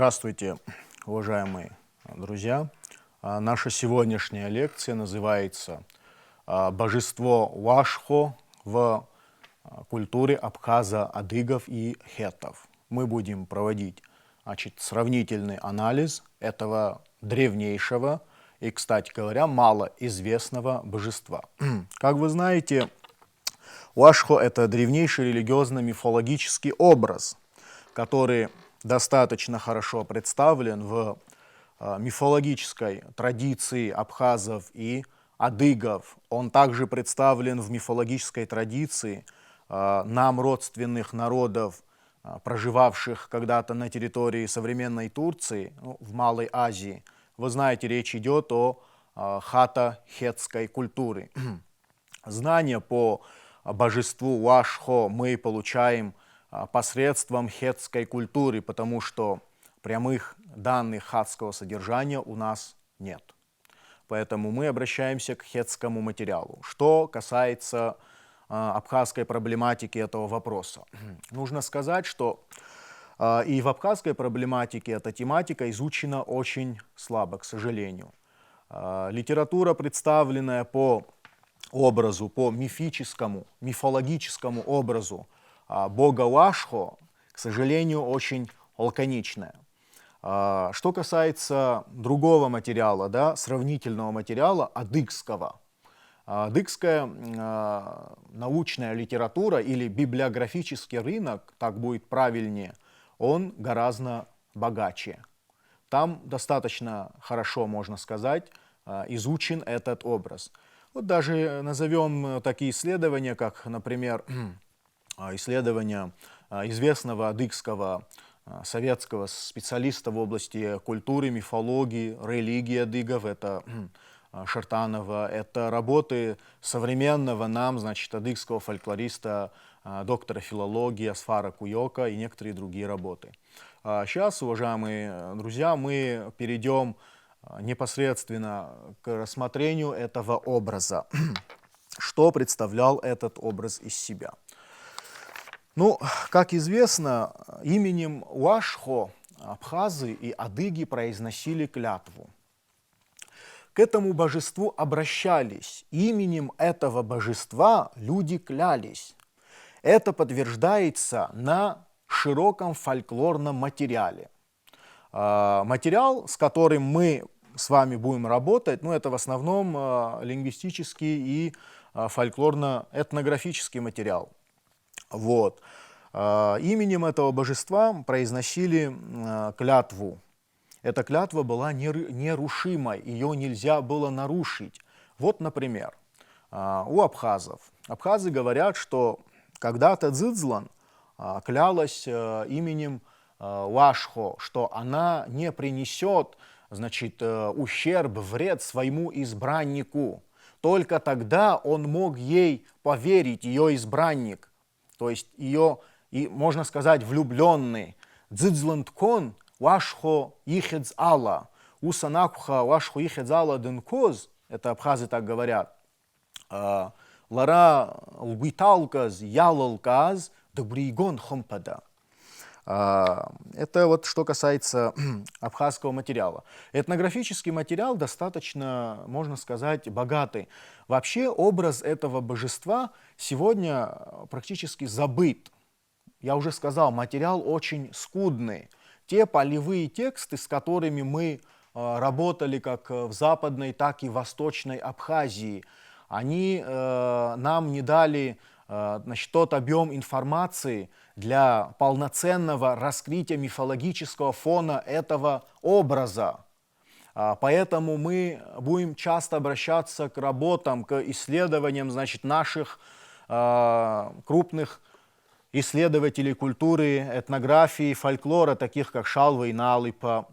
Здравствуйте, уважаемые друзья. Наша сегодняшняя лекция называется «Божество Уашхо в культуре абхазо-адыгов и хеттов». Мы будем проводить сравнительный анализ этого древнейшего и, кстати говоря, малоизвестного божества. Как вы знаете, Уашхо — это древнейший религиозно-мифологический образ, который достаточно хорошо представлен в мифологической традиции абхазов и адыгов. Он также представлен в мифологической традиции нам родственных народов, проживавших когда-то на территории современной Турции, в Малой Азии. Вы знаете, речь идет о хата-хетской культуре. Знания по божеству Уашхо мы получаем посредством хетской культуры, потому что прямых данных хатского содержания у нас нет. Поэтому мы обращаемся к хетскому материалу. Что касается абхазской проблематики этого вопроса. Нужно сказать, что и в абхазской проблематике эта тематика изучена очень слабо, к сожалению. Литература, представленная по образу, по мифологическому образу бога Уашхо, к сожалению, очень лаконичная. Что касается другого материала, сравнительного материала, адыгского. Адыгская научная литература или библиографический рынок, так будет правильнее, он гораздо богаче. Там достаточно хорошо, можно сказать, изучен этот образ. Вот даже назовем такие исследования, как, например, исследования известного адыгского советского специалиста в области культуры, мифологии, религии адыгов, это Шартанова, это работы современного нам, адыгского фольклориста, доктора филологии Асфара Куйока и некоторые другие работы. Сейчас, уважаемые друзья, мы перейдем непосредственно к рассмотрению этого образа. Что представлял этот образ из себя? Как известно, именем Уашхо абхазы и адыги произносили клятву. К этому божеству обращались. Именем этого божества люди клялись. Это подтверждается на широком фольклорном материале. Материал, с которым мы с вами будем работать, это в основном лингвистический и фольклорно-этнографический материал. Именем этого божества произносили клятву. Эта клятва была нерушимой, ее нельзя было нарушить. Например, у абхазов. Абхазы говорят, что когда-то Дзидзлан клялась именем Уашхо, что она не принесет, ущерб, вред своему избраннику. Только тогда он мог ей поверить, ее избранник. То есть ее, можно сказать, влюбленный. Дзидзланткон Уашхо ихедз алла. Усанакуха Уашхо ихедз алла денкоз. Это абхазы так говорят. Лара лгуиталказ ялалказ добригон хомпада. Это что касается абхазского материала. Этнографический материал достаточно, можно сказать, богатый. Вообще образ этого божества сегодня практически забыт. Я уже сказал, материал очень скудный. Те полевые тексты, с которыми мы работали как в Западной, так и в Восточной Абхазии, они нам не дали тот объем информации для полноценного раскрытия мифологического фона этого образа. Поэтому мы будем часто обращаться к работам, к исследованиям наших крупных исследователей культуры, этнографии, фольклора, таких как Шалва и Налипа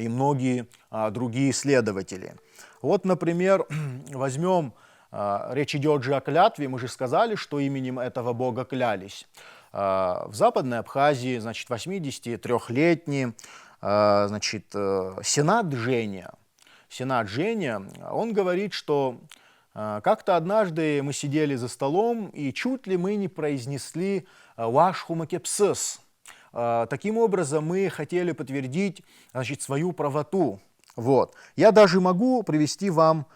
и многие другие исследователи. Например, возьмем, речь идет же о клятве, мы же сказали, что именем этого бога клялись. В Западной Абхазии, 83-летний Сенат Женя, он говорит, что как-то однажды мы сидели за столом, и чуть ли мы не произнесли «Уашху макепсыс». Таким образом, мы хотели подтвердить, значит, свою правоту. Вот. Я даже могу привести вам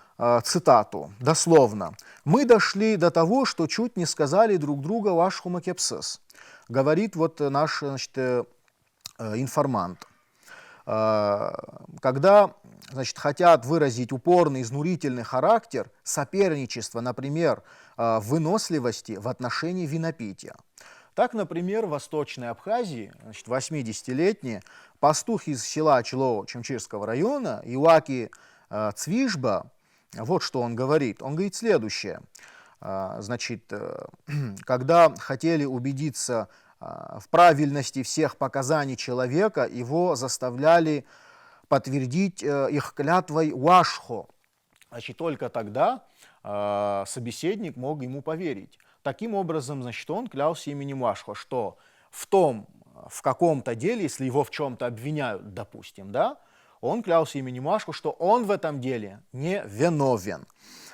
цитату, дословно. «Мы дошли до того, что чуть не сказали друг друга «вашху макепсес», говорит вот наш, значит, информант. Когда, значит, хотят выразить упорный, изнурительный характер соперничества, например, в выносливости в отношении винопития. Так, например, в Восточной Абхазии, значит, 80-летний пастух из села Челово Чемчирского района Иваки Цвижба, вот что он говорит. Он говорит следующее. Значит, когда хотели убедиться в правильности всех показаний человека, его заставляли подтвердить их клятвой «вашхо». Значит, только тогда собеседник мог ему поверить. Таким образом, значит, он клялся именем Вашхо, что в каком-то деле, если его в чем-то обвиняют, допустим, да, он клялся именем Вашхо, что он в этом деле не виновен.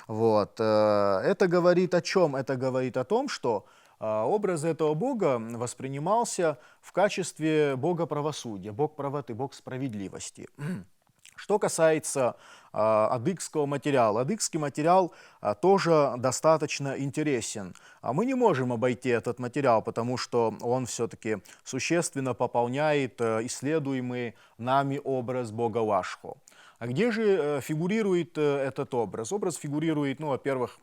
Вот. Это говорит о чем? Это говорит о том, что образ этого Бога воспринимался в качестве Бога правосудия, Бог правоты, Бог справедливости. Что касается адыгского материала, адыгский материал тоже достаточно интересен. Мы не можем обойти этот материал, потому что он все-таки существенно пополняет исследуемый нами образ Бога Вашхо. А где же фигурирует этот образ? Образ фигурирует, ну, во-первых,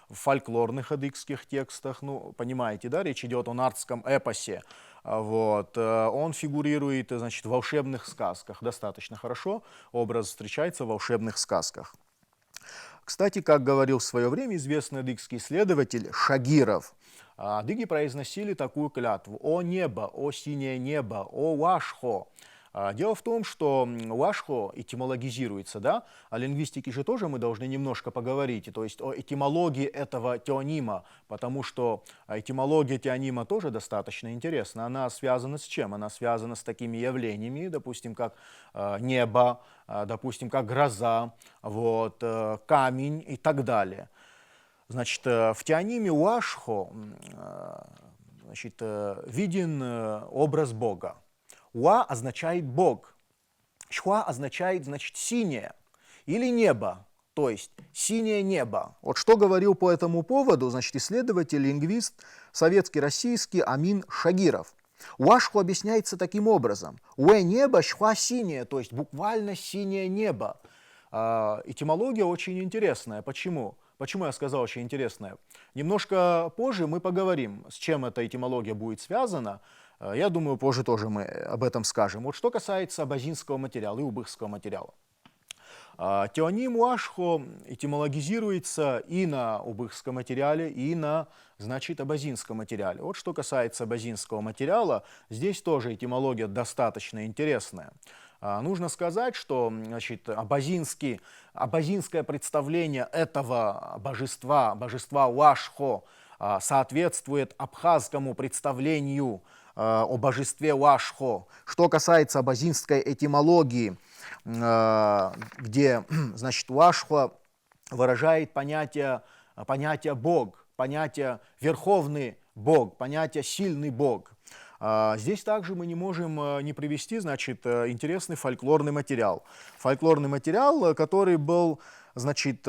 в фольклорных адыгских текстах, ну, понимаете, да, речь идет о нардском эпосе. Вот. Он фигурирует, значит, в волшебных сказках. Достаточно хорошо образ встречается в волшебных сказках. Кстати, как говорил в свое время известный адыгский исследователь Шагиров, адыги произносили такую клятву: «О небо, о синее небо, о Вашхо». Дело в том, что Вашхо этимологизируется, да, о лингвистике же тоже мы должны немножко поговорить, то есть о этимологии этого теонима, потому что этимология теонима тоже достаточно интересна. Она связана с чем? Она связана с такими явлениями, допустим, как небо, допустим, как гроза, вот, камень и так далее. Значит, в теониме Вашхо, значит, виден образ Бога. Уа означает Бог, Шхуа означает, значит, синее или небо, то есть синее небо. Вот что говорил по этому поводу, значит, исследователь, лингвист советский, российский Амин Шагиров. Уашху объясняется таким образом: уэ небо, шхуа синее, то есть буквально синее небо. Этимология очень интересная. Почему? Почему я сказал очень интересная? Немножко позже мы поговорим, с чем эта этимология будет связана. Я думаю, позже тоже мы об этом скажем. Вот что касается абазинского материала и убыхского материала. Теоним Уашхо этимологизируется и на убыхском материале, и на, значит, абазинском материале. Вот что касается абазинского материала, здесь тоже этимология достаточно интересная. Нужно сказать, что, значит, абазинское представление этого божества, божества Уашхо, соответствует абхазскому представлению о божестве Вашхо. Что касается абазинской этимологии, где, значит, Вашхо выражает понятие Бог, понятие верховный Бог, понятие сильный Бог. Здесь также мы не можем не привести, значит, интересный фольклорный материал. Фольклорный материал, который был, значит,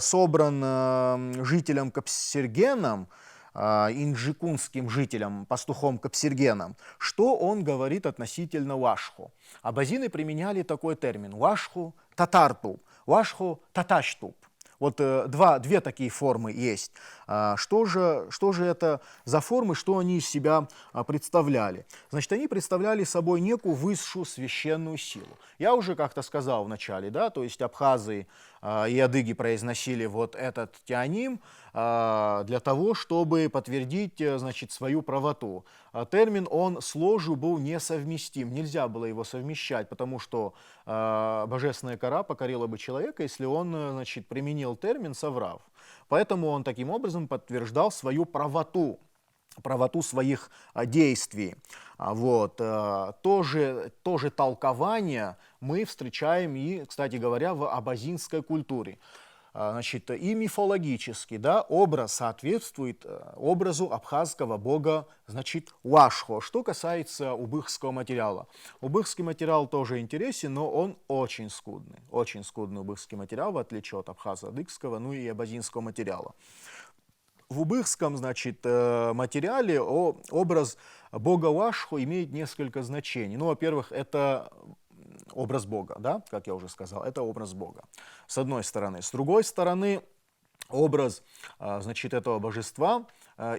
собран жителем Капсергеном, инджикунским жителям, пастухом Капсергеном. Что он говорит относительно Вашхо? Абазины применяли такой термин: Вашхо татарту, Вашхо таташтуп. Вот две такие формы есть. Что же это за формы, что они из себя представляли? Значит, они представляли собой некую высшую священную силу. Я уже как-то сказал в начале, да, то есть абхазы и адыги произносили вот этот теоним для того, чтобы подтвердить, значит, свою правоту. Термин, он с ложью был несовместим, нельзя было его совмещать, потому что божественная кара покорила бы человека, если он, значит, применил термин, соврав. Поэтому он таким образом подтверждал свою правоту своих действий. Вот. Тоже толкование мы встречаем и, кстати говоря, в абазинской культуре. значит, и мифологически, да, образ соответствует образу абхазского бога, значит, Уашхо. Что касается убыхского материала. Убыхский материал тоже интересен, но он очень скудный убыхский материал, в отличие от абхазо-адыгского, ну и абазинского материала. В убыхском, значит, материале образ бога Уашхо имеет несколько значений. Ну, во-первых, это образ Бога, да, как я уже сказал, это образ Бога, с одной стороны. С другой стороны, образ, значит, этого божества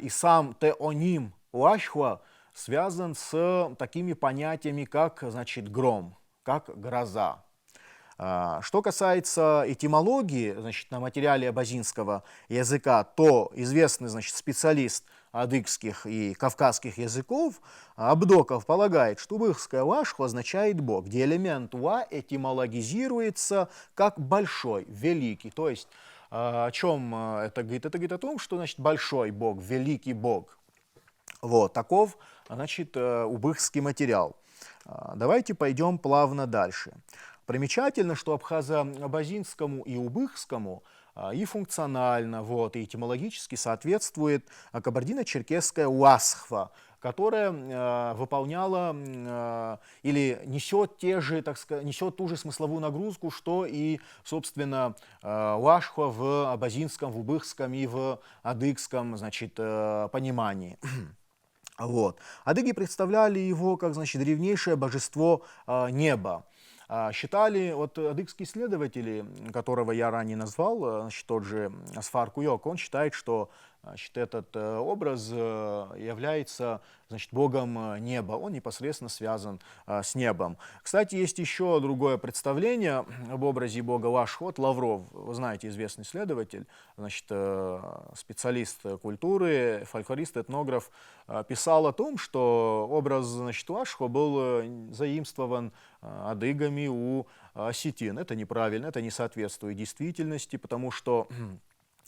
и сам теоним Уашхуа связан с такими понятиями, как, значит, гром, как гроза. Что касается этимологии, значит, на материале абазинского языка, то известный, значит, специалист адыгских и кавказских языков Абдоков полагает, что убыхское Уашху означает Бог, где элемент Уа этимологизируется как большой, великий. То есть о чем это говорит? Это говорит о том, что, значит, большой Бог, великий Бог. Вот, таков, значит, убыхский материал. Давайте пойдем плавно дальше. Примечательно, что абхазо-абазинскому и убыхскому и функционально, вот, и этимологически соответствует кабардино-черкесская уасхва, которая выполняла или несет несет ту же смысловую нагрузку, что и, собственно, уашхва в абазинском, в убыхском и в адыгском, значит, понимании. Вот. Адыги представляли его как, значит, древнейшее божество неба. Считали, вот адыгские исследователи, которого я ранее назвал, значит, тот же Асфар Куйок, он считает, что, значит, этот образ является, значит, богом неба, он непосредственно связан с небом. Кстати, есть еще другое представление об образе бога Уашхо. Лавров, вы знаете, известный исследователь, значит, специалист культуры, фольклорист, этнограф, писал о том, что образ, значит, Уашхо был заимствован адыгами у осетин. Это неправильно, это не соответствует действительности, потому что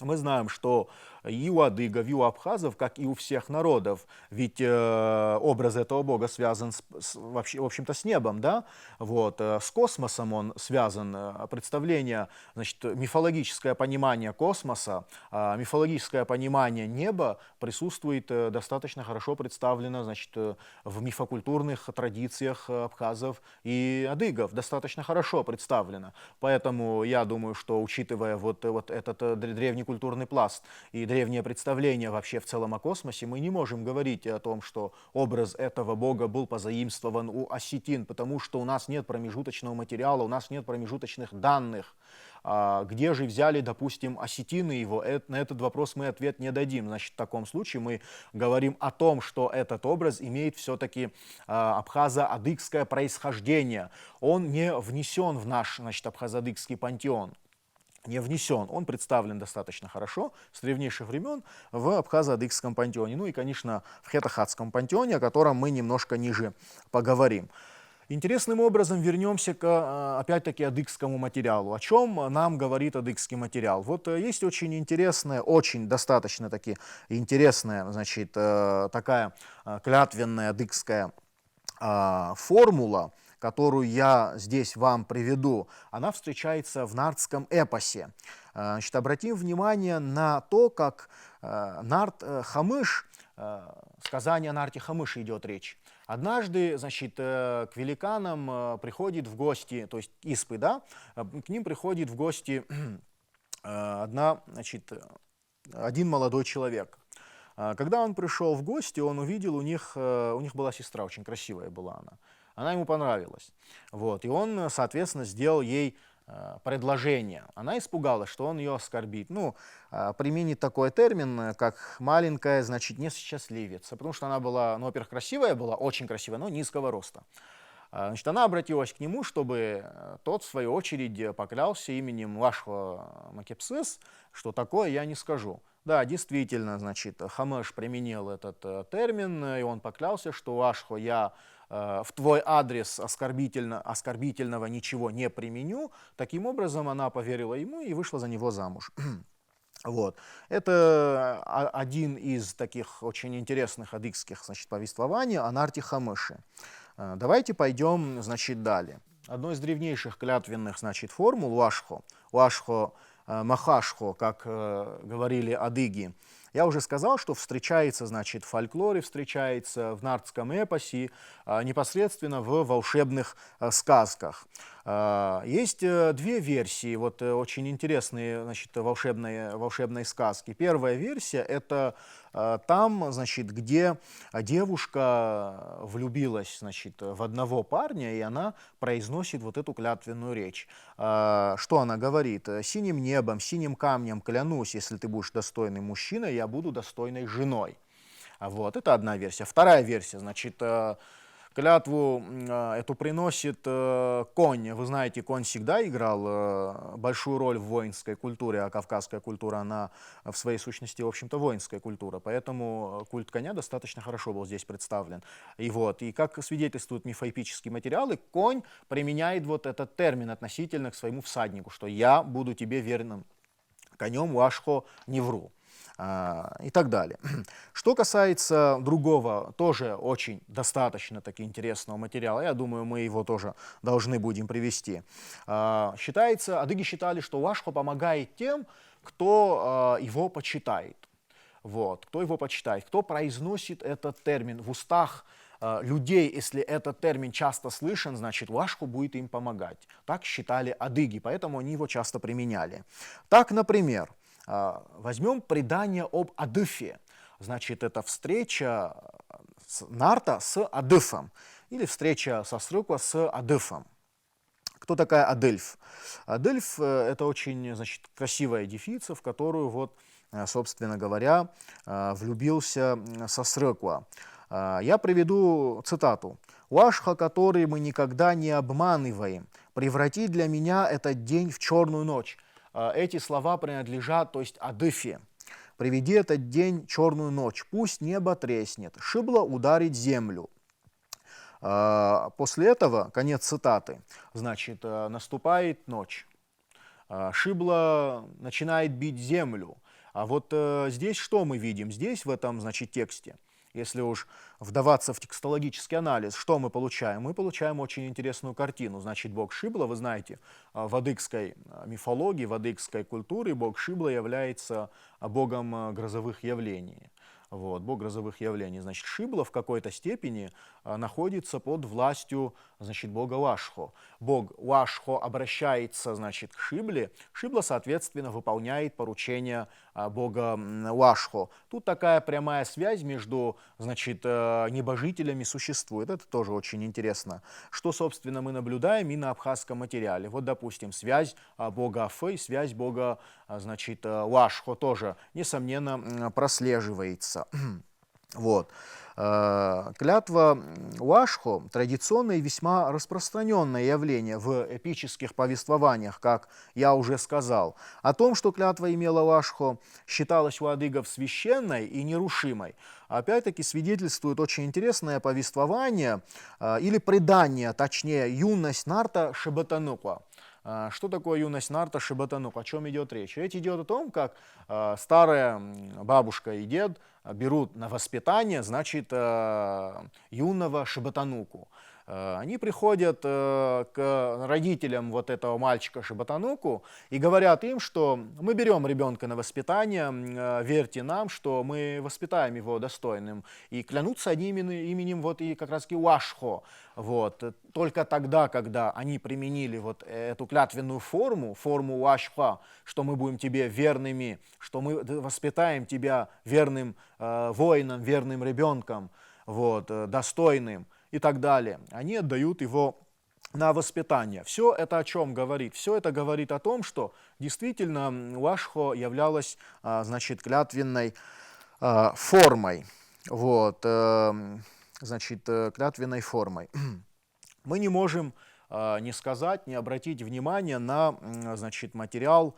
мы знаем, что и у адыгов, и у абхазов, как и у всех народов, ведь образ этого бога связан вообще, в общем-то, с небом, да? Вот, с космосом он связан. Представление, значит, мифологическое понимание космоса, мифологическое понимание неба присутствует достаточно хорошо представлено, значит, в мифокультурных традициях абхазов и адыгов, достаточно хорошо представлено. Поэтому я думаю, что, учитывая вот этот древний культурный пласт и древнее представление вообще в целом о космосе, мы не можем говорить о том, что образ этого бога был позаимствован у осетин, потому что у нас нет промежуточного материала, у нас нет промежуточных данных. Где же взяли, допустим, осетины его? На этот вопрос мы ответ не дадим. Значит, в таком случае мы говорим о том, что этот образ имеет все-таки абхазо-адыгское происхождение. Он не внесен в наш, значит, абхазо-адыгский пантеон. Не внесен, он представлен достаточно хорошо с древнейших времен в абхазо-адыгском пантеоне. Ну и, конечно, в хетахатском пантеоне, о котором мы немножко ниже поговорим. Интересным образом вернемся к, опять-таки, адыгскому материалу. О чем нам говорит адыгский материал? Вот есть очень интересная, очень достаточно-таки интересная, значит, такая клятвенная адыгская формула, которую я здесь вам приведу, она встречается в нардском эпосе. Значит, обратим внимание на то, как Нарт Хамыш, сказание о Нарте Хамыше идет речь. Однажды, значит, к великанам приходит в гости, то есть испы, да, к ним приходит в гости один молодой человек. Когда он пришел в гости, он увидел, у них была сестра, очень красивая была она. Она ему понравилась. Вот, и он, соответственно, сделал ей предложение. Она испугалась, что он ее оскорбит. Ну, применит такой термин, как маленькая, значит, несчастливица. Потому что она была, ну, во-первых, красивая была, очень красивая, но низкого роста. Значит, она обратилась к нему, чтобы тот, в свою очередь, поклялся именем вашего Макепсис, что такое я не скажу. Да, действительно, значит, Хамеш применил этот термин, и он поклялся, что Ашхо я в твой адрес оскорбительного ничего не применю. Таким образом, она поверила ему и вышла за него замуж. Вот. Это один из таких очень интересных адыгских, значит, повествований о Нарте Хамыше. Давайте пойдем, значит, далее. Одной из древнейших клятвенных, значит, формул Уашхо махашхо, как говорили адыги. Я уже сказал, что встречается, значит, в фольклоре, встречается в нардском эпосе, непосредственно в волшебных сказках. Есть две версии, вот очень интересные, значит, волшебные сказки. Первая версия — это там, значит, где девушка влюбилась, значит, в одного парня, и она произносит вот эту клятвенную речь. Что она говорит? «Синим небом, синим камнем клянусь, если ты будешь достойным мужчиной, я буду достойной женой». Вот, это одна версия. Вторая версия, значит, клятву эту приносит конь. Вы знаете, конь всегда играл большую роль в воинской культуре, а кавказская культура, она в своей сущности, в общем-то, воинская культура. Поэтому культ коня достаточно хорошо был здесь представлен. И вот, и как свидетельствуют мифоэпические материалы, конь применяет вот этот термин относительно к своему всаднику, что «я буду тебе верным конем, Уашхо, не вру». И так далее. Что касается другого, тоже очень достаточно таки интересного материала, я думаю, мы его тоже должны будем привести. Считается, адыги считали, что Уашхо помогает тем, кто его почитает. Вот, кто его почитает, кто произносит этот термин в устах людей, если этот термин часто слышен, значит, Уашхо будет им помогать. Так считали адыги, поэтому они его часто применяли. Так, например, возьмем предание об Адыфе. Значит, это встреча Нарта с Адыфом или встреча Сосрыква с Адыфом. Кто такая Адельф? Адельф — это очень, значит, красивая девица, в которую, вот, собственно говоря, влюбился Сосрыква. Я приведу цитату. «Уашха, который мы никогда не обманываем, преврати для меня этот день в черную ночь». Эти слова принадлежат, то есть Адыфе. «Приведи этот день черную ночь, пусть небо треснет, шибло ударит землю». После этого, конец цитаты, значит, наступает ночь, шибло начинает бить землю. А вот здесь что мы видим? Здесь, в этом, значит, тексте, если уж вдаваться в текстологический анализ, что мы получаем? Мы получаем очень интересную картину. Значит, бог Шибла, вы знаете, в адыгской мифологии, в адыгской культуре бог Шибла является богом грозовых явлений. Вот, бог грозовых явлений. Значит, Шибла в какой-то степени находится под властью, значит, бога Уашхо. Бог Уашхо обращается, значит, к Шибле. Шибла, соответственно, выполняет поручения бога Уашхо. Тут такая прямая связь между, значит, небожителями существует. Это тоже очень интересно. Что, собственно, мы наблюдаем и на абхазском материале. Вот, допустим, связь бога Афы и связь бога, значит, Уашхо тоже, несомненно, прослеживается. Вот. Клятва Уашхо — традиционное и весьма распространенное явление в эпических повествованиях, как я уже сказал. О том, что клятва имела Уашхо, считалась у адыгов священной и нерушимой. Опять-таки свидетельствует очень интересное повествование или предание, точнее, юность Нарта Шебетануква. Что такое юность Нарта Шебетанук? О чем идет речь? Речь идет о том, как старая бабушка и дед берут на воспитание, значит, юного Шебетануку. Они приходят к родителям вот этого мальчика Шебетануку и говорят им, что мы берем ребенка на воспитание, верьте нам, что мы воспитаем его достойным. И клянутся одним именем вот и как раз Уашхо. Вот. Только тогда, когда они применили вот эту клятвенную форму Уашхо, что мы будем тебе верными, что мы воспитаем тебя верным воином, верным ребенком, вот, достойным, и так далее. Они отдают его на воспитание. Все это о чем говорит? Все это говорит о том, что действительно Уашхо являлась, значит, клятвенной формой. Вот, значит, клятвенной формой. Мы не можем не сказать, не обратить внимание на, значит, материал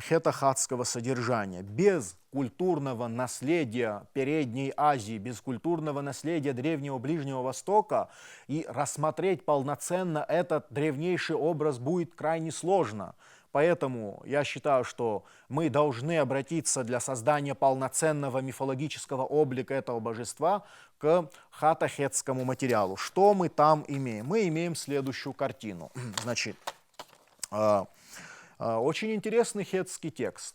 хетахатского содержания. Без культурного наследия Передней Азии, без культурного наследия Древнего Ближнего Востока и рассмотреть полноценно этот древнейший образ будет крайне сложно. Поэтому я считаю, что мы должны обратиться для создания полноценного мифологического облика этого божества к хатахетскому материалу. Что мы там имеем? Мы имеем следующую картину. Значит, Очень интересный хетский текст.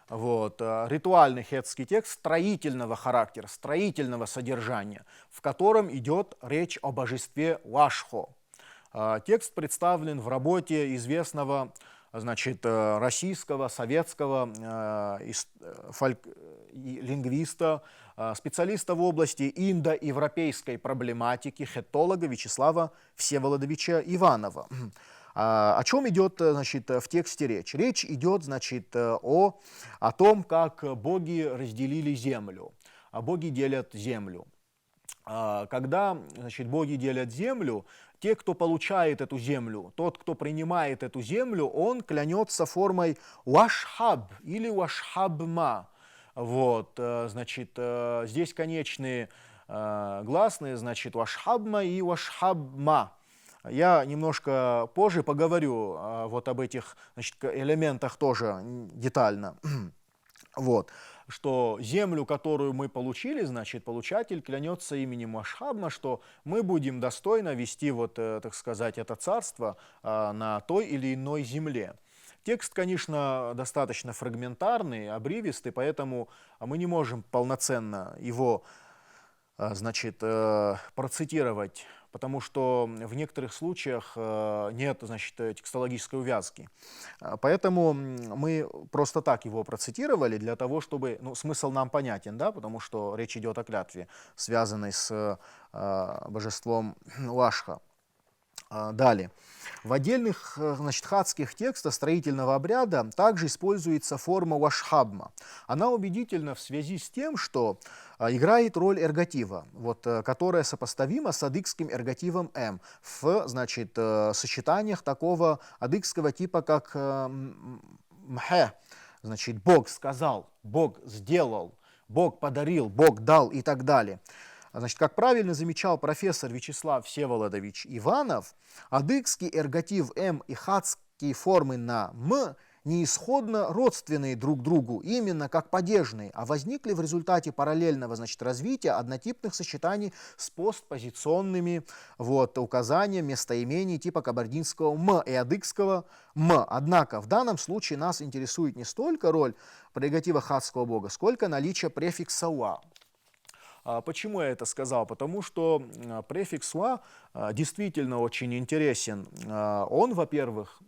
Вот, ритуальный хетский текст строительного характера, строительного содержания, в котором идет речь о божестве Лашхо. Текст представлен в работе известного, значит, российского, советского лингвиста, специалиста в области индоевропейской проблематики, хеттолога Вячеслава Всеволодовича Иванова. О чем идет, значит, в тексте речь? Речь идет, значит, о том, как боги разделили землю. Боги делят землю. Когда, значит, боги делят землю, те, кто получает эту землю, тот, кто принимает эту землю, он клянется формой уашхаб или уашхабма. Вот, значит, здесь конечные гласные, значит, уашхабма и уашхабма. Я немножко позже поговорю вот об этих, значит, элементах тоже детально. Вот, что землю, которую мы получили, значит, получатель клянется именем Ашхабма, что мы будем достойно вести, вот, так сказать, это царство на той или иной земле. Текст, конечно, достаточно фрагментарный, обрывистый, поэтому мы не можем полноценно его, значит, процитировать, потому что в некоторых случаях нет, значит, текстологической увязки. Поэтому мы просто так его процитировали для того, чтобы, ну, смысл нам понятен, да, потому что речь идет о клятве, связанной с божеством Лашха. Далее. В отдельных, значит, хатских текстах строительного обряда также используется форма вашхабма. Она убедительна в связи с тем, что играет роль эргатива, вот, которая сопоставима с адыгским эргативом «м» в, значит, сочетаниях такого адыгского типа, как «мхе», значит, «Бог сказал», «Бог сделал», «Бог подарил», «Бог дал» и так далее. Значит, как правильно замечал профессор Вячеслав Всеволодович Иванов, адыгский эргатив «м» и хатские формы на «м» неисходно родственные друг другу, именно как падежные, а возникли в результате параллельного, значит, развития однотипных сочетаний с постпозиционными, вот, указаниями местоимений типа кабардинского «м» и адыгского «м». Однако в данном случае нас интересует не столько роль прерогатива хатского бога, сколько наличие префикса «уа». Почему я это сказал? Потому что префикс «ла» действительно очень интересен. Он, во-первых,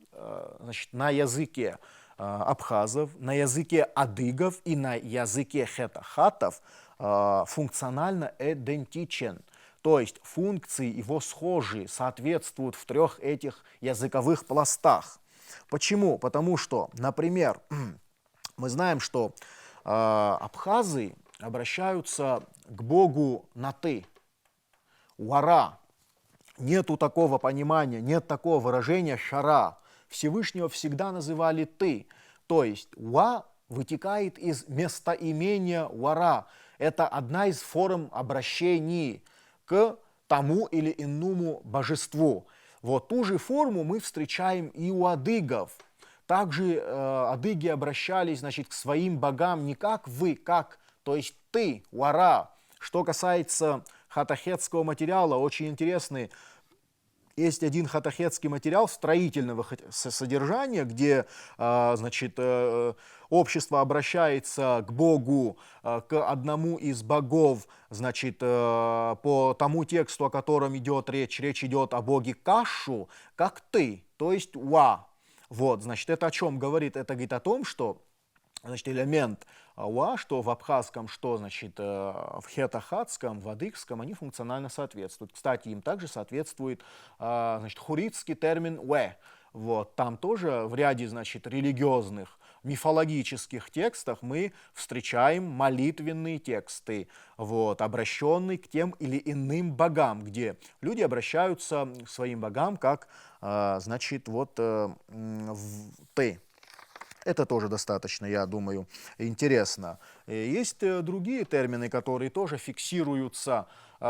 значит, на языке абхазов, на языке адыгов и на языке хетахатов функционально идентичен. То есть функции его схожи, соответствуют в трех этих языковых пластах. Почему? Потому что, например, мы знаем, что абхазы обращаются к Богу на «ты», «уара». Нету такого понимания, нет такого выражения «шара». Всевышнего всегда называли «ты». То есть «уа» вытекает из местоимения «уара». Это одна из форм обращений к тому или иному божеству. Вот ту же форму мы встречаем и у адыгов. Также адыги обращались, значит, к своим богам не как «вы», как, то есть «ты», «уара». Что касается хатахетского материала, очень интересный. Есть один хатахетский материал строительного содержания, где, значит, общество обращается к Богу, к одному из богов, значит, по тому тексту, о котором идет речь. Речь идет о боге Кашу, как «ты», то есть «уа». Вот, значит, это о чем говорит? Это говорит о том, что, значит, элемент «уа», что в абхазском, что, значит, в хетахатском, в адыгском, они функционально соответствуют. Кстати, им также соответствует, значит, хуритский термин «уэ». Вот, там тоже в ряде, значит, религиозных, мифологических текстах мы встречаем молитвенные тексты, вот, обращенные к тем или иным богам, где люди обращаются к своим богам как, значит, вот, «ты». Это тоже достаточно, я думаю, интересно. Есть другие термины, которые тоже фиксируются,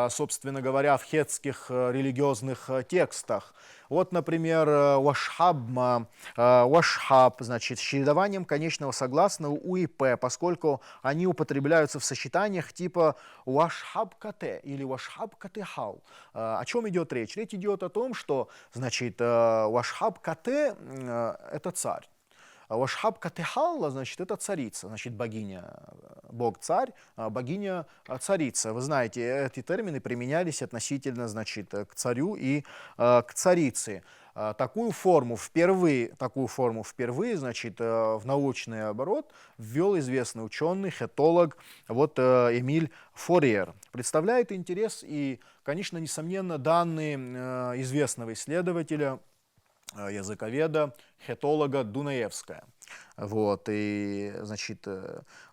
собственно говоря, в хетских религиозных текстах. Вот, например, «уашхабма», «уашхаб», значит, с чередованием конечного согласного «у» и «п», поскольку они употребляются в сочетаниях типа «уашхаб-кате» или «уашхаб-катехал». О чем идет речь? Речь идет о том, что, значит, «уашхаб-кате» — это царь. Вашхаб Катехалла, значит, это царица, значит, богиня, бог-царь, богиня-царица. Вы знаете, эти термины применялись относительно, значит, к царю и к царице. Такую форму впервые, значит, в научный оборот ввел известный ученый, хетолог, вот Эмиль Форьер. Представляет интерес и, конечно, несомненно, данные известного исследователя, языковеда, хетолога Дунаевская. Вот, и, значит,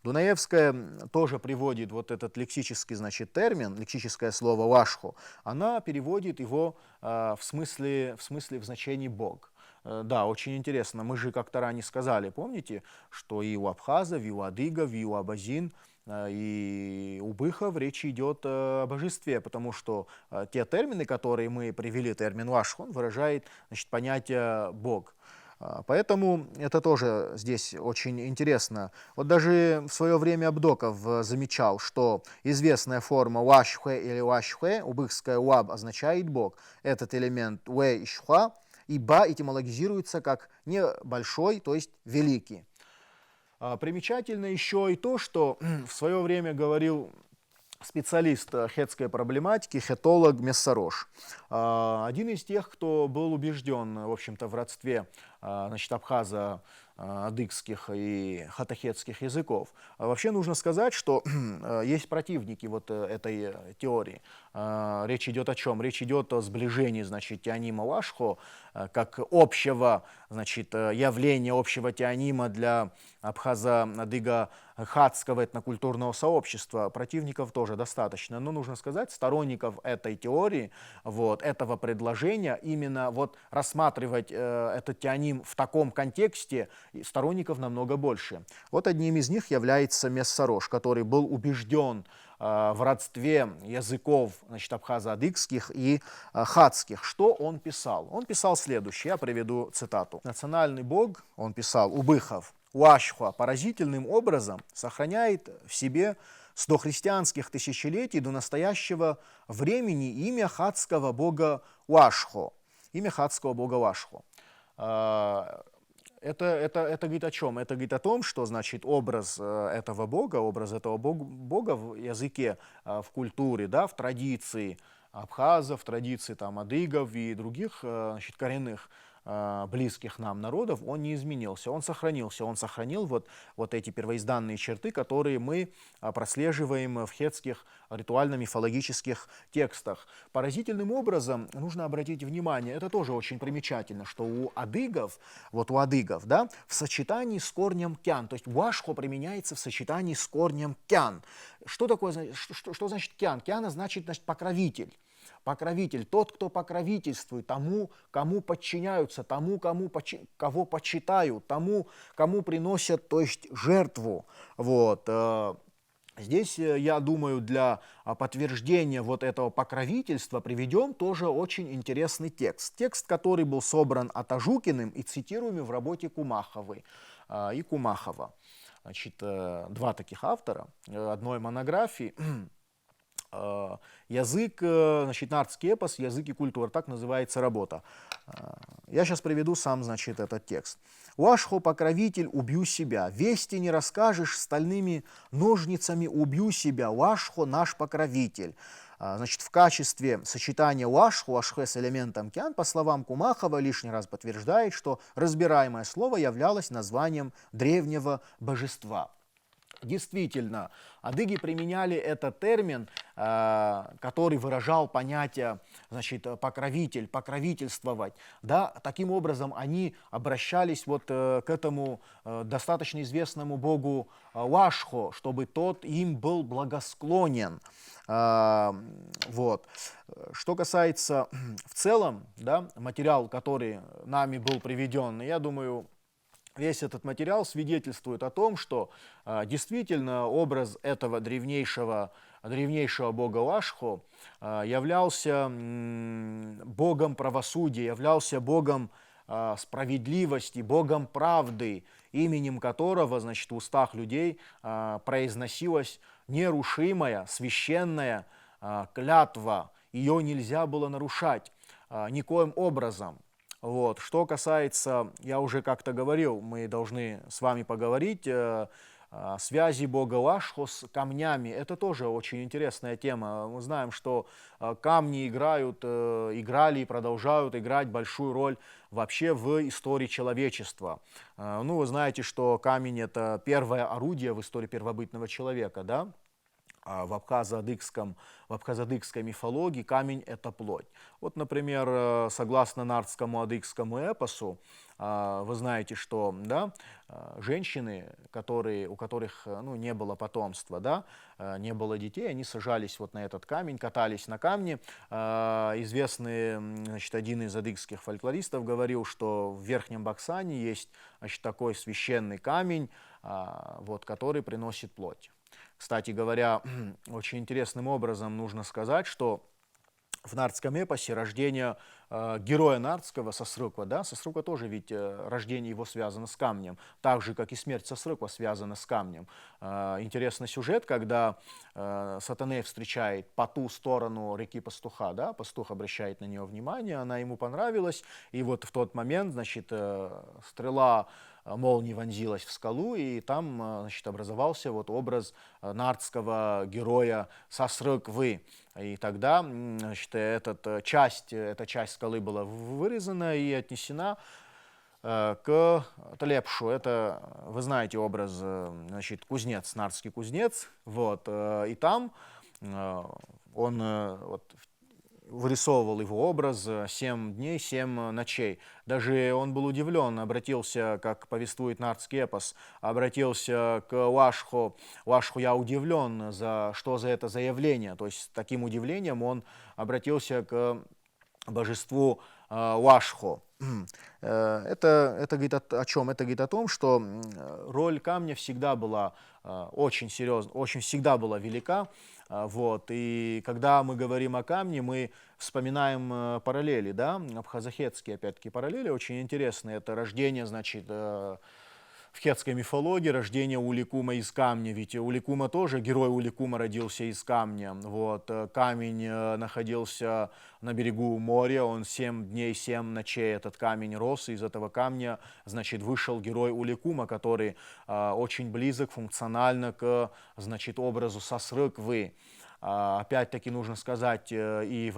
Дунаевская тоже приводит вот этот лексический, значит, термин, лексическое слово «вашху», она переводит его в смысле, в значении «бог». Да, очень интересно. Мы же как-то ранее сказали, помните, что и у абхазов, и у адыгов, и у абазин, и у быхов речь идет о божестве, потому что те термины, которые мы привели, термин «ваш», он выражает, значит, понятие «бог». Поэтому это тоже здесь очень интересно. Вот даже в свое время Абдоков замечал, что известная форма «уашхе» или «уашхе», убыхская «уаб» означает «бог». Этот элемент «уэ» и «шхва» и «ба» этимологизируется как «небольшой», то есть «великий». Примечательно еще и то, что в свое время говорил специалист хетской проблематики, хетолог Мессарош. Один из тех, кто был убежден, в общем-то, в родстве, значит, абхазо-адыгских и хатахетских языков. Вообще нужно сказать, что есть противники вот этой теории. Речь идет о чем? Речь идет о сближении, значит, теонима Вашхо как общего, значит, явления, общего теонима для абхазо-адыго-хатского этнокультурного сообщества. Противников тоже достаточно. Но нужно сказать, сторонников этой теории, вот, этого предложения, именно вот рассматривать этот теоним в таком контексте, сторонников намного больше. Вот одним из них является Мессарош, который был убежден в родстве языков, значит, абхазо-адыгских и хатских. Что он писал? Он писал следующее, я приведу цитату. «Национальный бог», он писал, у быхов, Уашхуа поразительным образом сохраняет в себе с дохристианских тысячелетий до настоящего времени имя хатского бога Уашхо. Имя хатского бога Уашхо. Это говорит о чем? Это говорит о том, что, значит, образ этого бога в языке, в культуре, да, в традиции абхазов, в традиции там, адыгов и других, значит, коренных близких нам народов, он не изменился, он сохранился, он сохранил вот эти первоизданные черты, которые мы прослеживаем в хетских ритуально-мифологических текстах. Поразительным образом нужно обратить внимание, это тоже очень примечательно, что у адыгов, да, в сочетании с корнем кян, то есть вашхо применяется в сочетании с корнем кян. Что такое, что значит кян? Кян значит, покровитель. Покровитель, тот, кто покровительствует, тому, кому подчиняются, тому, кого почитают, тому, кому приносят, то есть жертву. Вот. Здесь, я думаю, для подтверждения вот этого покровительства приведем тоже очень интересный текст. Текст, который был собран Атажукиным и цитируемый в работе Кумаховой и Кумахова. Значит, два таких автора одной монографии. Язык, значит, нардский эпос, язык и культура, так называется работа. Я сейчас приведу сам, значит, этот текст. «Уашхо, покровитель, убью себя, вести не расскажешь, стальными ножницами убью себя, Уашхо, наш покровитель». Значит, в качестве сочетания уашхо с элементом кян, по словам Кумахова, лишний раз подтверждает, что разбираемое слово являлось названием древнего божества. Действительно, адыги применяли этот термин, который выражал понятие, значит, покровитель, покровительствовать. Да? Таким образом, они обращались вот к этому достаточно известному богу Вашхо, чтобы тот им был благосклонен. Вот. Что касается в целом, да, материал, который нами был приведен, я думаю, весь этот материал свидетельствует о том, что действительно образ этого древнейшего бога Вашхо являлся богом правосудия, являлся богом справедливости, богом правды, именем которого, значит, в устах людей произносилась нерушимая, священная клятва. Ее нельзя было нарушать никоим образом. Вот. Что касается, я уже как-то говорил, мы должны с вами поговорить о связи бога Лашхо с камнями. Это тоже очень интересная тема. Мы знаем, что камни играли и продолжают играть большую роль вообще в истории человечества. Ну, вы знаете, что камень — это первое орудие в истории первобытного человека, да? В абхазо-адыгской мифологии камень — это плоть. Вот, например, согласно нардскому адыгскому эпосу, вы знаете, что, да, женщины, у которых, ну, не было потомства, да, не было детей, они сажались вот на этот камень, катались на камне. Известный, значит, один из адыгских фольклористов говорил, что в Верхнем Баксане есть, значит, такой священный камень, вот, который приносит плоть. Кстати говоря, очень интересным образом нужно сказать, что в нардском эпосе рождение героя нардского Сосрыква, да, Сосрыква тоже ведь рождение его связано с камнем, так же, как и смерть Сосрыква связана с камнем. Интересный сюжет, когда Сатаней встречает по ту сторону реки пастуха, да, пастух обращает на нее внимание, она ему понравилась, и вот в тот момент, значит, стрела молнии вонзилась в скалу, и там, значит, образовался вот образ нардского героя Сосрыквы. И тогда, значит, эта часть скалы была вырезана и отнесена к Тлепшу. Это, вы знаете, образ, значит, кузнец, нардский кузнец. Вот, и там он вот, вырисовывал его образ 7 дней, 7 ночей. Даже он был удивлен, обратился, как повествует нардский эпос, обратился к Лашхо. Лашхо, я удивлен, что за это заявление. То есть с таким удивлением он обратился к божеству Лашхо. Это говорит о чем? Это говорит о том, что роль камня всегда была очень серьезна, очень всегда была велика. Вот. И когда мы говорим о камне, мы вспоминаем параллели, да, абхазо-хетские, опять-таки, параллели очень интересные. Это рождение, значит, в хетской мифологии рождение Уликума из камня, ведь Уликума тоже, герой Уликума родился из камня. Вот. Камень находился на берегу моря, он 7 дней, 7 ночей этот камень рос, и из этого камня, значит, вышел герой Уликума, который очень близок функционально к, значит, образу Сосрыквы. Опять-таки нужно сказать, и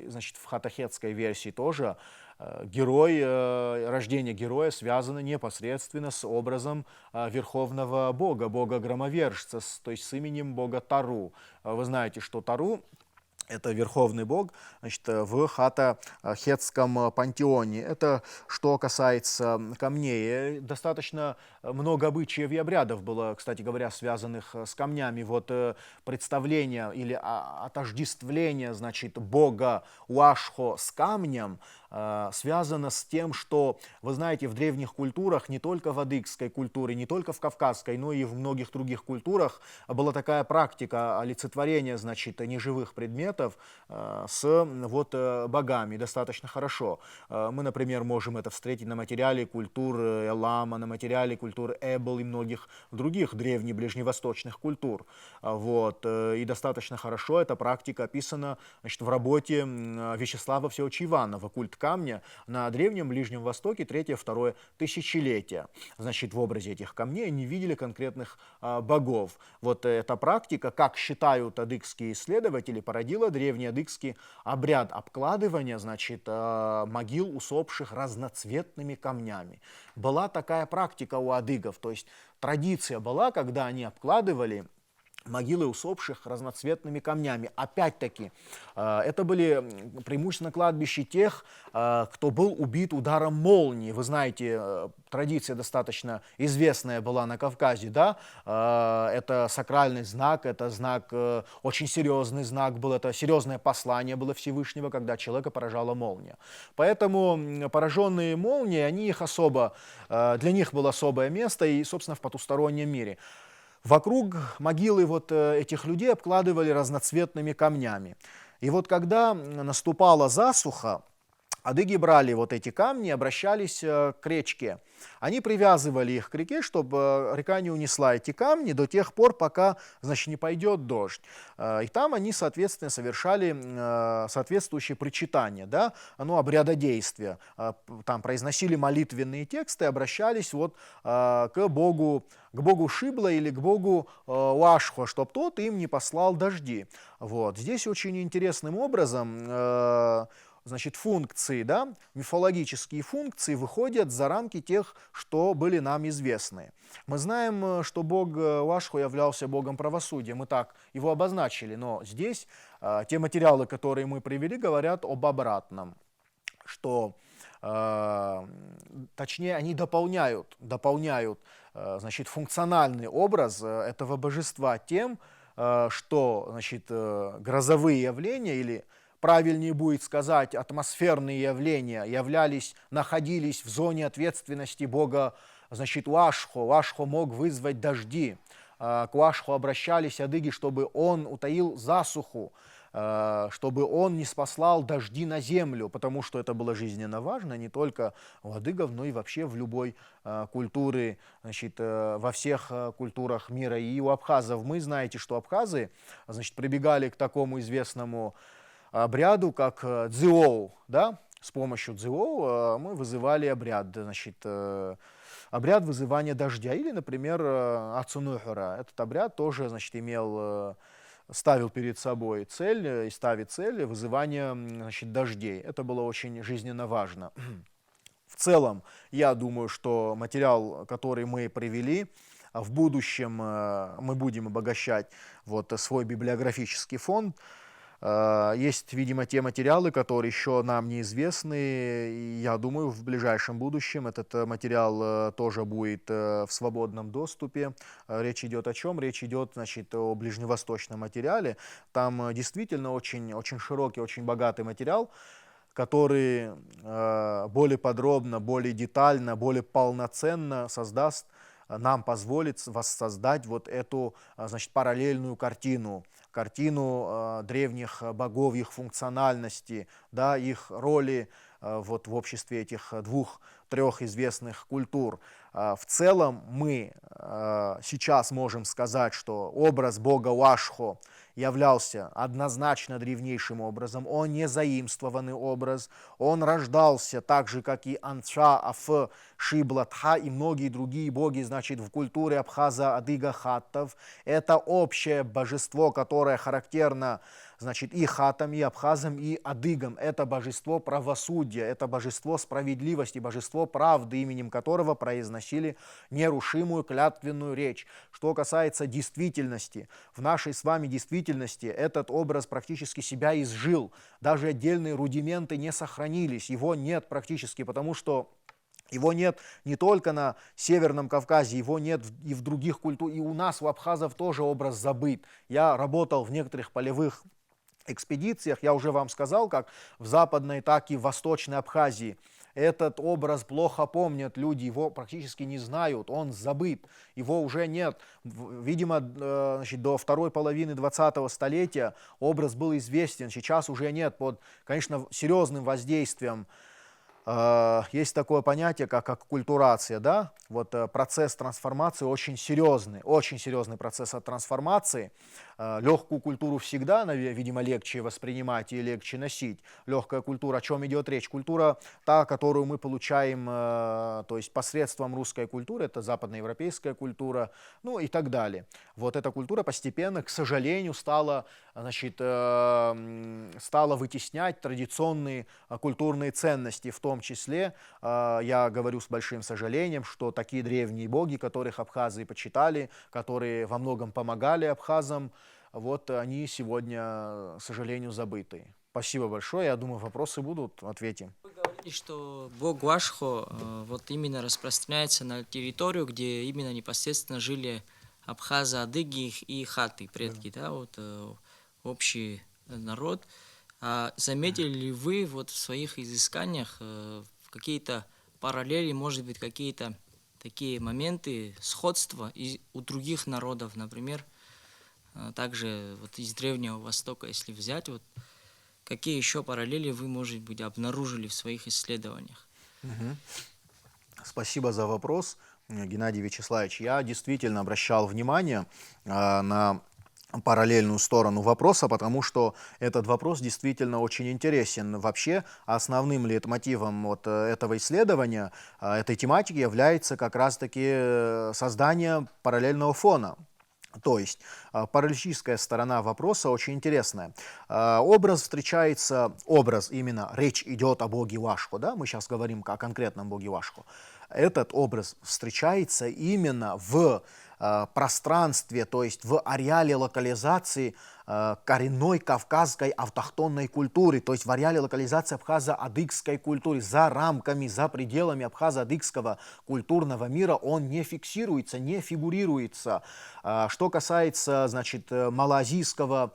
значит, в хатахетской версии тоже рождение героя связано непосредственно с образом верховного бога, бога-громовержца, то есть с именем бога Тару. Вы знаете, что Тару — это верховный бог, значит, в хата-хетском пантеоне. Это что касается камней. Достаточно много обычаев и обрядов было, кстати говоря, связанных с камнями. Вот представление или отождествление, значит, бога Уашхо с камнем связано с тем, что, вы знаете, в древних культурах, не только в адыгской культуре, не только в кавказской, но и в многих других культурах была такая практика олицетворения, значит, неживых предметов с вот богами достаточно хорошо. Мы, например, можем это встретить на материале культур Элама, на материале культур Эбл и многих других древних ближневосточных культур. Вот. И достаточно хорошо эта практика описана, значит, в работе Вячеслава Всеволодовича Иванова «Культ камня» на Древнем Ближнем Востоке 3-2 тысячелетия. Значит, в образе этих камней они видели конкретных богов. Вот эта практика, как считают адыгские исследователи, породила древний адыгский обряд обкладывания, значит, могил усопших разноцветными камнями. Была такая практика у адыгов, то есть традиция была, когда они обкладывали могилы усопших разноцветными камнями. Опять-таки, это были преимущественно кладбища тех, кто был убит ударом молнии. Вы знаете, традиция достаточно известная была на Кавказе, да? Это сакральный знак, это знак, очень серьезный знак был, это серьезное послание было Всевышнего, когда человека поражала молния. Поэтому пораженные молнией, для них было особое место и, собственно, в потустороннем мире. Вокруг могилы вот этих людей обкладывали разноцветными камнями. И вот когда наступала засуха, Адыги брали вот эти камни и обращались к речке. Они привязывали их к реке, чтобы река не унесла эти камни до тех пор, пока, значит, не пойдет дождь. И там они, соответственно, совершали соответствующие причитания, да, ну, обрядодействия. Там произносили молитвенные тексты, обращались вот к богу Шибла или к богу Уашхо, чтобы тот им не послал дожди. Вот. Здесь очень интересным образом значит, функции, да, мифологические функции выходят за рамки тех, что были нам известны. Мы знаем, что бог Уашхо являлся богом правосудия, мы так его обозначили, но здесь те материалы, которые мы привели, говорят об обратном, что точнее, они дополняют значит, функциональный образ этого божества тем, что, значит, грозовые явления или правильнее будет сказать, атмосферные явления находились в зоне ответственности бога, значит, Уашхо. Уашхо мог вызвать дожди. К Уашхо обращались адыги, чтобы он утаил засуху, чтобы он не спаслал дожди на землю, потому что это было жизненно важно не только у адыгов, но и вообще в любой культуре, значит, во всех культурах мира. И у абхазов мы знаете, что абхазы, значит, прибегали к такому известному обряду, как дзиоу, да, с помощью дзиоу мы вызывали обряд, значит, обряд вызывания дождя, или, например, ацунухара. Этот обряд тоже, значит, ставил перед собой цель и ставит цель вызывания, значит, дождей. Это было очень жизненно важно. В целом, я думаю, что материал, который мы привели, в будущем мы будем обогащать вот свой библиографический фонд. Есть, видимо, те материалы, которые еще нам неизвестны, и я думаю, в ближайшем будущем этот материал тоже будет в свободном доступе. Речь идет о чем? Речь идет, значит, о ближневосточном материале. Там действительно очень, очень широкий, очень богатый материал, который более подробно, более детально, более полноценно нам позволит воссоздать вот эту, значит, параллельную картину древних богов, их функциональности, да, их роли вот в обществе этих двух-трех известных культур. В целом мы сейчас можем сказать, что образ бога Уашхо являлся однозначно древнейшим образом, он не заимствованный образ, он рождался так же, как и Анша, Аф, Шибла, Тха и многие другие боги, значит, в культуре абхаза, адыга, хаттов. Это общее божество, которое характерно, значит, и хатам, и абхазам, и адыгам. Это божество правосудия, это божество справедливости, божество правды, именем которого произносили нерушимую клятвенную речь. Что касается действительности, в нашей с вами действительности этот образ практически себя изжил. Даже отдельные рудименты не сохранились, его нет практически, потому что его нет не только на Северном Кавказе, его нет и в других культурах, и у нас, у абхазов, тоже образ забыт. Я работал в некоторых полевых экспедициях, я уже вам сказал, как в Западной, так и в Восточной Абхазии. Этот образ плохо помнят люди, его практически не знают, он забыт, его уже нет. Видимо, значит, до второй половины 20-го столетия образ был известен, сейчас уже нет, под, конечно, серьезным воздействием. Есть такое понятие, как аккультурация, да? Вот процесс трансформации очень серьезный процесс трансформации. Легкую культуру всегда, видимо, легче воспринимать и легче носить. Легкая культура, о чем идет речь? Культура та, которую мы получаем, то есть посредством русской культуры, это западноевропейская культура, ну и так далее. Вот эта культура постепенно, к сожалению, стала, значит, стала вытеснять традиционные культурные ценности, в том числе, я говорю с большим сожалением, что такие древние боги, которых абхазы почитали, которые во многом помогали абхазам, вот они сегодня, к сожалению, забыты. Спасибо большое. Я думаю, вопросы будут, ответим. Вы говорили, что бог Вашхо вот именно распространяется на территорию, где именно непосредственно жили абхазы, адыги и хаты, предки, да, вот общий народ. А заметили ли вы вот в своих изысканиях какие-то параллели, может быть, какие-то такие моменты сходства у других народов, например, также вот из Древнего Востока, если взять, вот какие еще параллели вы, может быть, обнаружили в своих исследованиях? Спасибо за вопрос, Геннадий Вячеславович. Я действительно обращал внимание на параллельную сторону вопроса, потому что этот вопрос действительно очень интересен. Вообще, основным лейтмотивом вот этого исследования, этой тематики является как раз-таки создание параллельного фона. То есть параллелистическая сторона вопроса очень интересная. Образ встречается, образ именно, речь идет о боге Вашху, да, мы сейчас говорим о конкретном боге Вашху. Этот образ встречается именно в пространстве, то есть в ареале локализации коренной кавказской автохтонной культуры, то есть в ареале локализации абхазо-адыгской культуры, за рамками, за пределами абхазо-адыгского культурного мира он не фиксируется, не фигурируется. Что касается, значит, малоазийского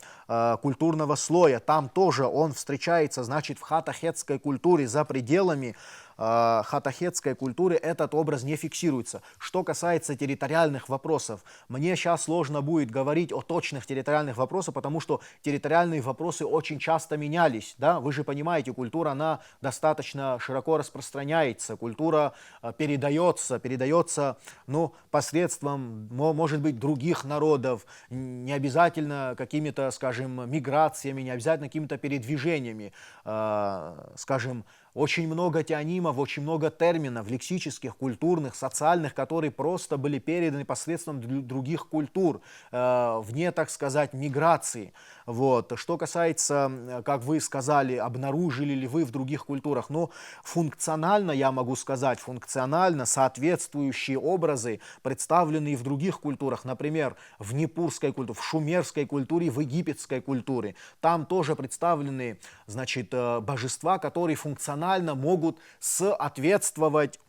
культурного слоя, там тоже он встречается, значит, в хатахетской культуре за пределами хатахетской культуры этот образ не фиксируется. Что касается территориальных вопросов, мне сейчас сложно будет говорить о точных территориальных вопросах, потому что территориальные вопросы очень часто менялись. Да? Вы же понимаете, культура, она достаточно широко распространяется, культура передается ну, посредством, может быть, других народов, не обязательно какими-то, скажем, миграциями, не обязательно какими-то передвижениями, скажем, очень много теонимов, очень много терминов лексических, культурных, социальных, которые просто были переданы посредством других культур, вне, так сказать, миграции. Вот. Что касается, как вы сказали, обнаружили ли вы в других культурах, ну, функционально, я могу сказать, функционально соответствующие образы представлены и в других культурах, например, в непурской культуре, в шумерской культуре, в египетской культуре. Там тоже представлены, значит, божества, которые функционально могут соответствовать,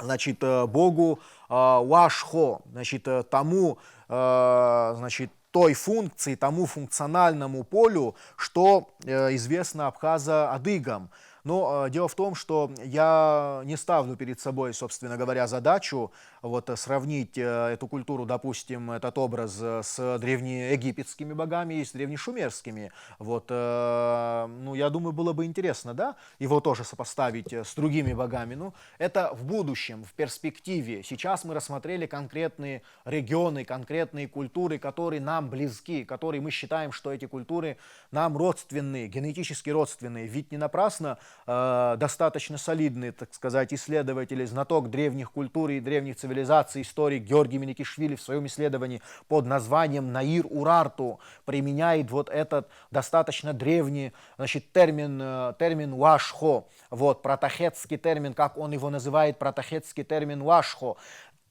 значит, богу Вашхо, значит, тому, значит, той функции, тому функциональному полю, что известно абхазо-адыгам. Но дело в том, что я не ставлю перед собой, собственно говоря, задачу вот, сравнить эту культуру, допустим, этот образ с древнеегипетскими богами и с древнешумерскими. Вот, ну, я думаю, было бы интересно, да, его тоже сопоставить с другими богами. Ну, это в будущем, в перспективе. Сейчас мы рассмотрели конкретные регионы, конкретные культуры, которые нам близки, которые мы считаем, что эти культуры нам родственные, генетически родственные. Ведь не напрасно достаточно солидный, так сказать, исследователь, знаток древних культур и древних цивилизаций, историк Георгий Меникишвили в своем исследовании под названием «Наир Урарту» применяет вот этот достаточно древний, значит, термин «вашхо», вот, протахетский термин, как он его называет, протахетский термин «вашхо»,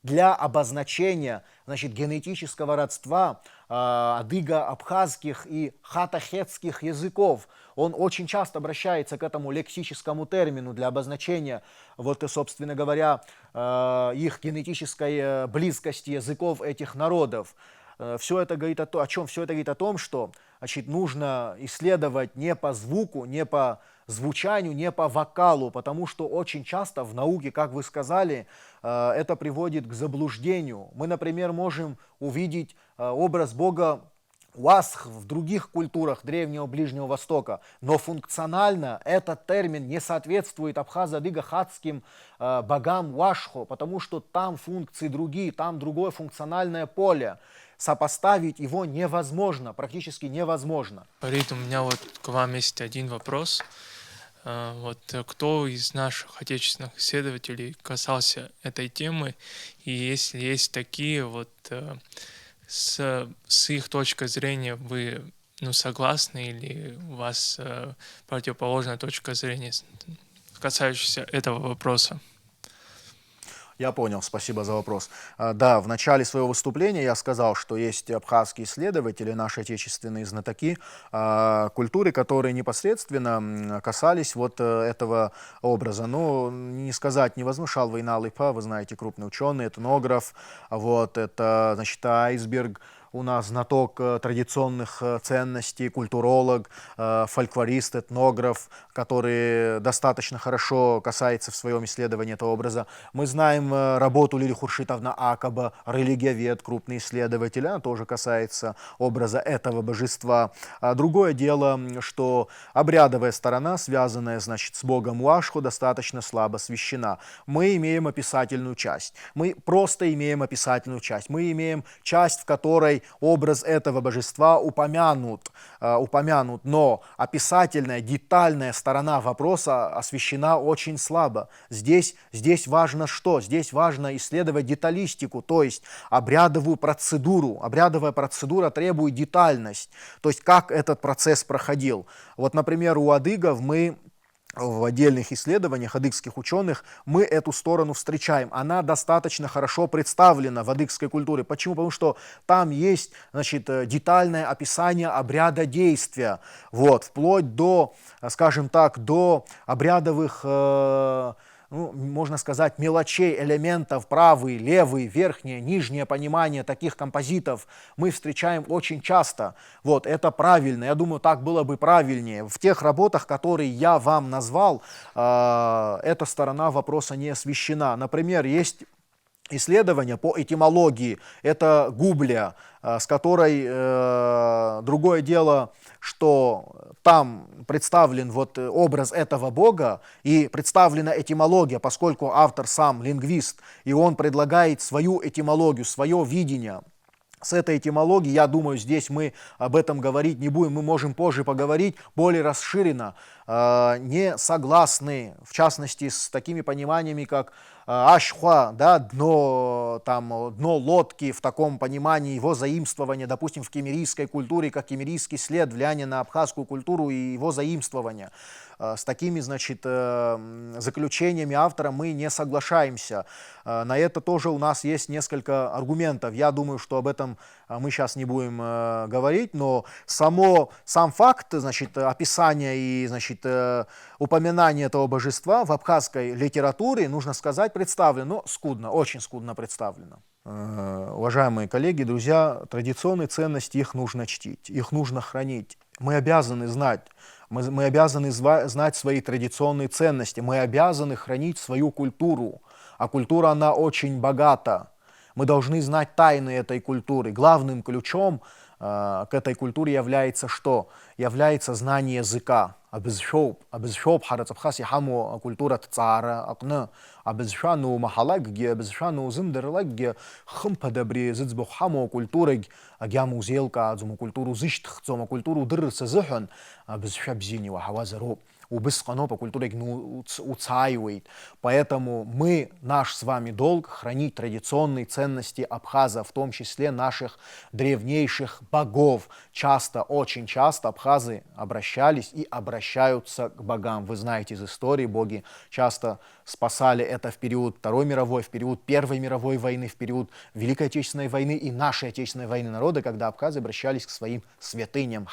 для обозначения, значит, генетического родства адыго-абхазских и хатахетских языков. Он очень часто обращается к этому лексическому термину для обозначения, вот, собственно говоря, их генетической близкости языков этих народов. Все это говорит о чем? Все это говорит о том, что, значит, нужно исследовать не по звуку, не по звучанию, не по вокалу, потому что очень часто в науке, как вы сказали, это приводит к заблуждению. Мы, например, можем увидеть образ Бога Уасх в других культурах Древнего Ближнего Востока, но функционально этот термин не соответствует абхазо-адыго-хатским богам Уашхо, потому что там функции другие, там другое функциональное поле. Сопоставить его невозможно, практически невозможно. Фарид, у меня вот к вам есть один вопрос. Вот кто из наших отечественных исследователей касался этой темы, и если есть такие, вот с их точкой зрения вы согласны или у вас противоположная точка зрения, касающаяся этого вопроса? Я понял, спасибо за вопрос. Да, в начале своего выступления я сказал, что есть абхазские исследователи, наши отечественные знатоки культуры, которые непосредственно касались вот этого образа. Ну, не сказать, не возмущал Вейнал Ипа, вы знаете, крупный ученый, этнограф, вот, это, значит, Айсберг, у нас знаток традиционных ценностей, культуролог, фольклорист, этнограф, который достаточно хорошо касается в своем исследовании этого образа. Мы знаем работу Лили Хуршитовна Акаба, религиовед, крупный исследователь, она тоже касается образа этого божества. Другое дело, что обрядовая сторона, связанная, значит, с богом Уашху, достаточно слабо освящена. Мы имеем описательную часть. Мы просто имеем описательную часть. Мы имеем часть, в которой образ этого божества упомянут, но описательная, детальная сторона вопроса освещена очень слабо. Здесь важно что? Здесь важно исследовать деталистику, то есть обрядовую процедуру. Обрядовая процедура требует детальность, то есть как этот процесс проходил. Вот, например, у адыгов мы в отдельных исследованиях адыгских ученых мы эту сторону встречаем. Она достаточно хорошо представлена в адыгской культуре. Почему? Потому что там есть, значит, детальное описание обряда действия. Вот, вплоть до, скажем так, до обрядовых можно сказать, мелочей, элементов, правый, левый, верхнее, нижнее понимание таких композитов мы встречаем очень часто. Вот, это правильно, я думаю, так было бы правильнее. В тех работах, которые я вам назвал, эта сторона вопроса не освещена. Например, есть исследования по этимологии, это Губля, с которой другое дело, что там представлен вот образ этого бога и представлена этимология, поскольку автор сам лингвист, и он предлагает свою этимологию, свое видение. С этой этимологией, я думаю, здесь мы об этом говорить не будем, мы можем позже поговорить более расширенно. Не согласны, в частности, с такими пониманиями, как ашхва, да, дно лодки, в таком понимании его заимствования, допустим, в кемерийской культуре, как кемерийский след, влияние на абхазскую культуру и его заимствование. С такими, значит, заключениями автора мы не соглашаемся. На это тоже у нас есть несколько аргументов. Я думаю, что об этом мы сейчас не будем говорить, но сам факт, значит, описания и, значит, упоминания этого божества в абхазской литературе, нужно сказать, представлено, но скудно, очень скудно представлено. Уважаемые коллеги, друзья, традиционные ценности, их нужно чтить, их нужно хранить. Мы обязаны знать. Мы обязаны знать свои традиционные ценности, мы обязаны хранить свою культуру, а культура, она очень богата. Мы должны знать тайны этой культуры. Главным ключом к этой культуре является что? Является знание языка. Абизшоп харацабхаси хамо культура цара акна. Абизшану махалагги, абизшану зимдерлагги, хымпадабри зицбух хамо культурыг агяму зелка, адзуму культуру зиштх, зому культуру дырса зихан, абизшабзини вахавазару. Убысқано по культуре уцаивает. Поэтому наш с вами долг хранить традиционные ценности Абхаза, в том числе наших древнейших богов. Очень часто абхазы обращались и обращаются к богам. Вы знаете из истории, боги часто спасали это в период Второй мировой, в период Первой мировой войны, в период Великой Отечественной войны и нашей Отечественной войны народа, когда абхазы обращались к своим святыням.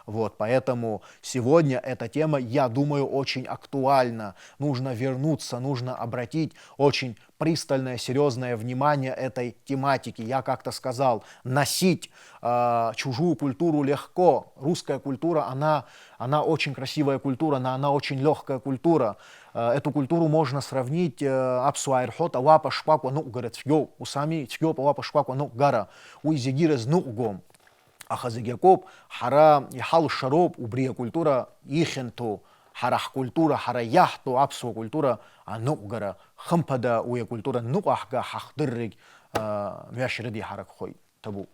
Вот, поэтому сегодня эта тема, я думаю, очень актуальна. Нужно вернуться, нужно обратить очень пристальное, серьезное внимание этой тематике. Я как-то сказал, носить чужую культуру легко. Русская культура, она очень красивая культура, она очень легкая культура. Эту культуру можно сравнить абсуайрхот, авапа шпаква, ну, говорят, усами, тьё, авапа шпаква, ну, гара, уизигирез, ну, гом. Ахазыгякоп, хара ихал шароб, убрия культура, ихенту, харах культура, хара яхту, абсу культура, анугара, хампада уя культура, нуахга, хахдыррик, мяшреди харак хой, табу.